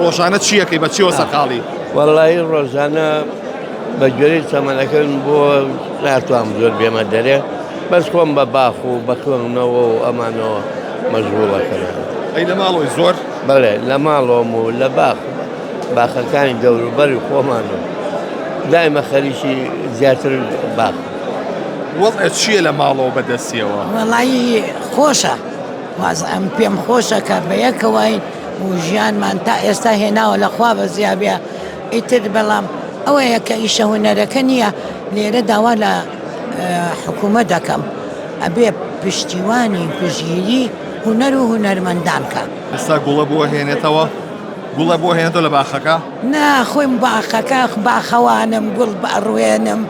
ڕۆژانە چیەکەی بە چیوە سەقاڵی؟ وەڵی ڕۆژانە بە گوێرەی چەمەنەکەن بۆ ناتوانم زۆر بێمە دەرێ بەس خۆم بە باخ و بە خوێندنەوە و ئەمانەوە مەشغوڵەکەن. ئەی لە ماڵەوەی زۆر؟ بەڵێ لە ماڵەوەم و لە باخەکانی دەوروبەری خۆمانەوە دایمە خەریکی زیاتر باخ. وەڵێ چییە لە ماڵەوە بەدەستیەوە؟ وەڵی خۆشە ئەم پێم خۆشە کە بە یەکەوەی و ژیانمان تا ئێستا هێناوە لەخوا بە زیابە ئیتر بەڵام ئەوەیە کە ئیشە هونەرەکە نییە لێرە داوا لە حکوومەت دەکەم ئەبێ پشتیوانی کوژگیری هونەر و هونەرمەندانکە. ئێستا گوڵە بۆ هێنێتەوە؟ گوڵە بۆ هێنێتەوە لە باخەکە؟ نا خۆیم باخەکە باخەوانم گوڵ بەڕوێنم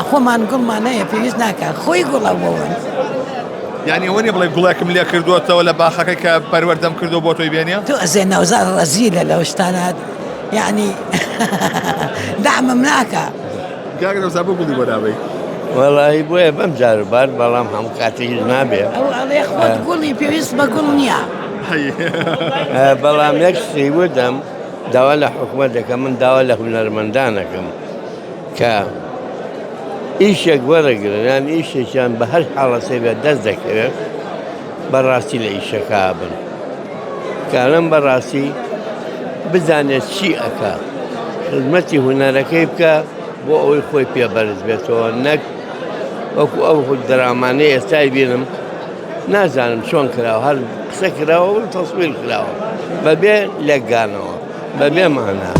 خۆمان گوڵمان هەیە پێویست ناکە خۆی گوڵە بۆون. یعنی ئەوەنی بڵێ گوڵێکم لێ کردووەتەوە لە باخەکەی کە پەروەردەم کردو بۆ تۆی بێنێ؟ تو ئەزێ نەوزار ڕەزیلە لەو شتانات یعنی دامم ناکە. گاگە نەوزار بۆ گوڵی وەرابەی؟ وەڵی بۆیە بەم جاروبار بەڵام هەموو کاتێکی نابێ ئەو ئەڵێ خۆت گوڵی پێویست بە گوڵ نییە. بەڵام یەک شتەی وەدەم داوا لە حکوومەت دەکەم من داوا لە هونەرمەندانەکەم کە ئیشێک وەرەگرن یان ئیشێکیان بە هەر حاڵەسەی بێت دەست دەکەوێت بەڕاستی لە ئیشەکە بن کارم بەڕاستی بزانێت چی ئەکا خزمەتی هونەرەکەی بکە بۆ ئەوەی خۆی پێبەرز بێتەوە نەک وەکو ئەو دەرامانەی ئێستای بینم نازانم چۆن کراوە هەر قسە کراوە و تەسویر کراوە بەبێ لێکگانەوە بەبێ مانە.